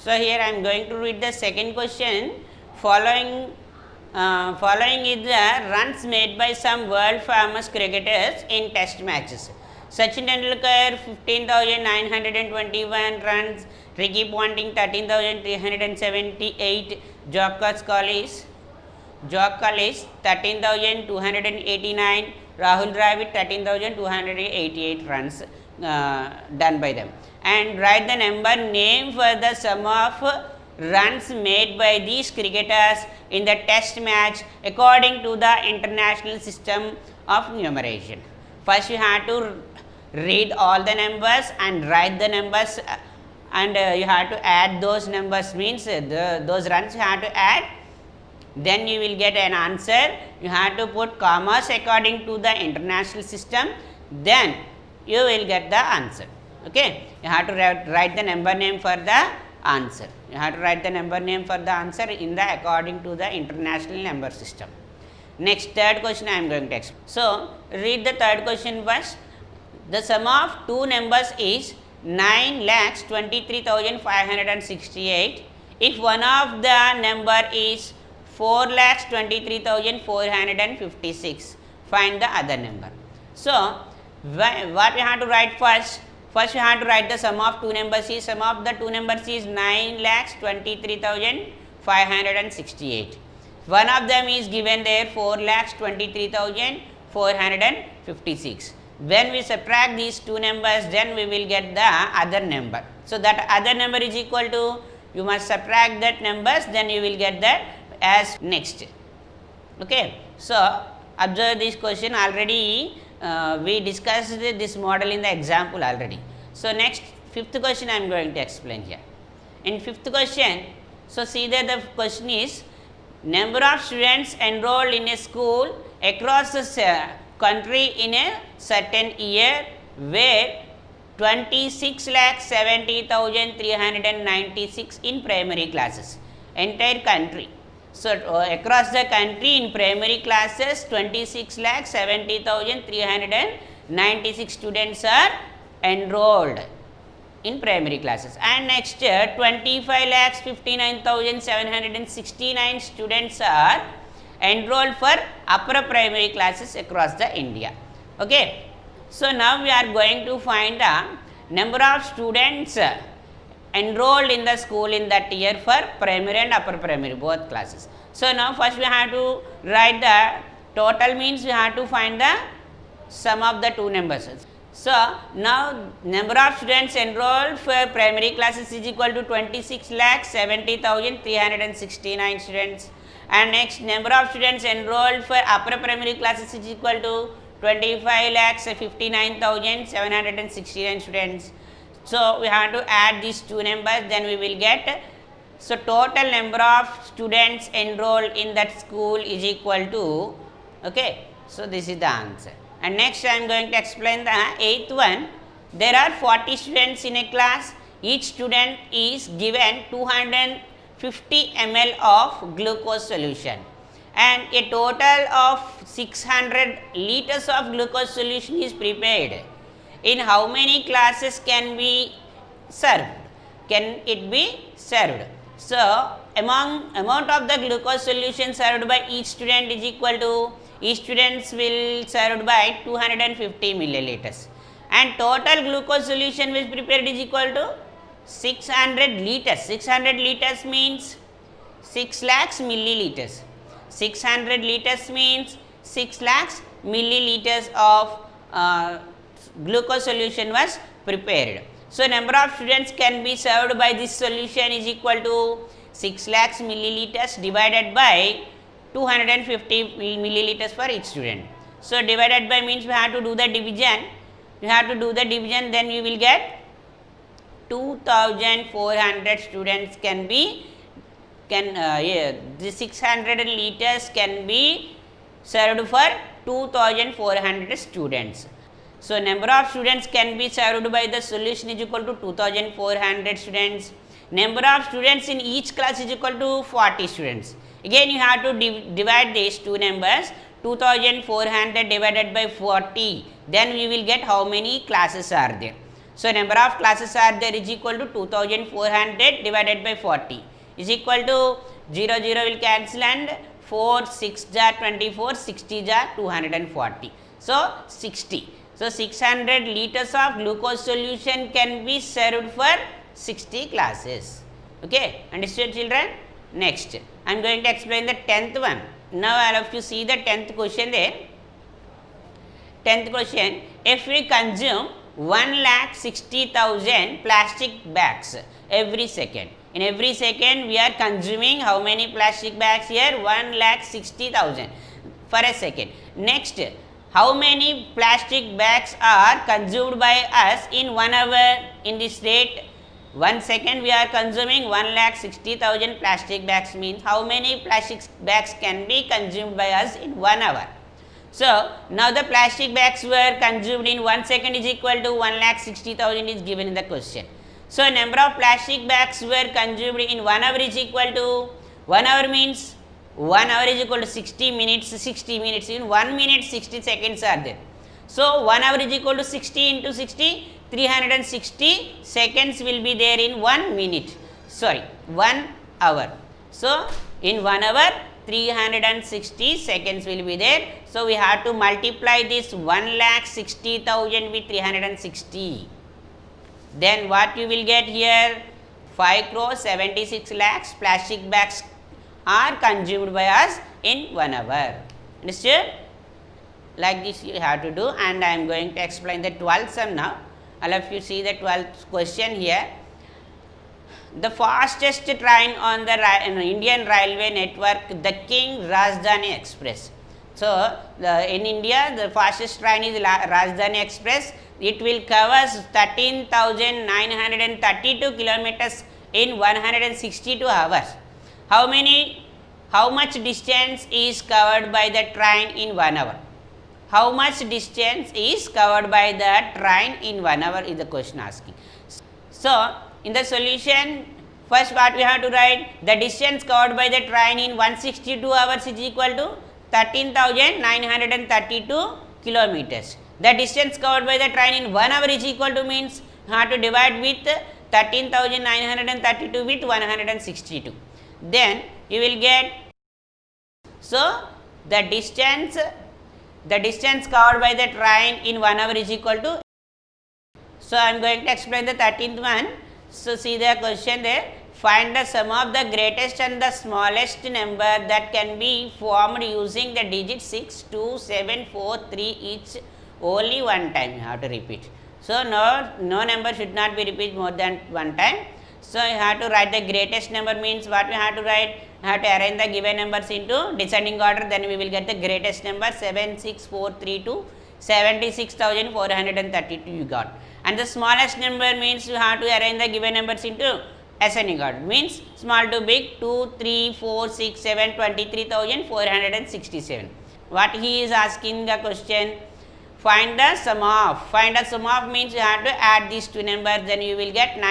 So here I am going to read the second question. Following is the runs made by some world famous cricketers in test matches. Sachin Tendulkar 15,921 runs, Ricky Ponting 13,378, Jock Collis 13,289, Rahul Dravid 13,288 runs done by them. And write the number name for the sum of runs made by these cricketers in the test match according to the international system of numeration. First you have to read all the numbers and write the numbers, and you have to add those numbers, means those runs you have to add, then you will get an answer. You have to put commas according to the international system, then you will get the answer. Okay, you have to write the number name for the answer. You have to write the number name for the answer in the according to the international number system. Next, third question I am going to explain. So read the third question first. The sum of two numbers is 9,23,568. If one of the number is 4,23,456, find the other number. So what we have to write first? First we have to write the sum of two numbers is, sum of the two numbers is 9,23,568. One of them is given there 4,23,456. When we subtract these two numbers, then we will get the other number. So that other number is equal to, you must subtract that numbers, then you will get that as next. Okay. So observe this question, already we discussed this model in the example already. So next, fifth question I am going to explain here. In fifth question, so see that the question is, number of students enrolled in a school across the country in a certain year were 26,70,396 in primary classes, entire country. So across the country in primary classes 26,70,396 students are enrolled in primary classes, and next 25,59,769 students are enrolled for upper primary classes across the India. Okay. So now we are going to find the number of students enrolled in the school in that year for primary and upper primary both classes. So now first we have to write the total, means we have to find the sum of the two numbers. So now number of students enrolled for primary classes is equal to 26,70,369 students, and next number of students enrolled for upper primary classes is equal to 25,59,769 students. So we have to add these two numbers, then we will get, so total number of students enrolled in that school is equal to, okay, so this is the answer. And next I am going to explain the eighth one. There are 40 students in a class, each student is given 250 ml of glucose solution, and a total of 600 liters of glucose solution is prepared. In how many classes can be served? Can it be served? So amount of the glucose solution served by each student is equal to, each students will served by 250 milliliters, and total glucose solution which prepared is equal to 600 liters. 600 liters means 6 lakhs milliliters. 600 liters means 6 lakhs milliliters of glucose solution was prepared. So number of students can be served by this solution is equal to 6 lakhs milliliters divided by 250 milliliters for each student. So divided by means we have to do the division. You have to do the division, then you will get 2,400 students can be, the 600 liters can be served for 2,400 students. So number of students can be served by the solution is equal to 2,400 students. Number of students in each class is equal to 40 students. Again you have to divide these two numbers, 2,400 divided by 40, then we will get how many classes are there. So number of classes are there is equal to 2400 divided by 40 is equal to 0 will cancel and 4 6 jar 24 60 jar 240. So 60. So 600 liters of glucose solution can be served for 60 classes. Okay, understood children? Next, I am going to explain the 10th one. Now I have to see the 10th question there. 10th question, if we consume 1,60,000 plastic bags every second. In every second we are consuming how many plastic bags here? 1,60,000 for a second. Next, how many plastic bags are consumed by us in 1 hour? In this rate, 1 second we are consuming 1,60,000 plastic bags, means how many plastic bags can be consumed by us in 1 hour. So now the plastic bags were consumed in 1 second is equal to 1,60,000 is given in the question. So number of plastic bags were consumed in 1 hour is equal to, 1 hour means 1 hour is equal to 60 minutes, 60 minutes in 1 minute 60 seconds are there. So 1 hour is equal to 60 into 60, 360 seconds will be there in 1 minute, sorry 1 hour. So in 1 hour 360 seconds will be there. So we have to multiply this 1,60,000 with 360. Then what you will get here? 5 crore 76 lakhs plastic bags are consumed by us in 1 hour. Understood? Like this you have to do, and I am going to explain the 12th sum now. All of you see the 12th question here. The fastest train on the Indian railway network, the King Rajdhani Express. So in India the fastest train is Rajdhani Express. It will cover 13,932 kilometers in 162 hours. How much distance is covered by the train in 1 hour? How much distance is covered by the train in 1 hour is the question asking. So in the solution, first what we have to write, the distance covered by the train in 162 hours is equal to 13,932 kilometers. The distance covered by the train in 1 hour is equal to, means you have to divide with 13,932 with 162. Then you will get, so the distance covered by the train in 1 hour is equal to. So I am going to explain the 13th one. So see the question there. Find the sum of the greatest and the smallest number that can be formed using the digits 6, 2, 7, 4, 3 each only one time. You have to repeat. So no number should not be repeated more than one time. So you have to write the greatest number, means what we have to write? You have to arrange the given numbers into descending order, then we will get the greatest number 76432 76,432 you got. And the smallest number means you have to arrange the given numbers into ascending order, means small to big 2, 3, 4, 6, 7, 23,467. What he is asking the question, find the sum of. Find the sum of means you have to add these two numbers, then you will get 9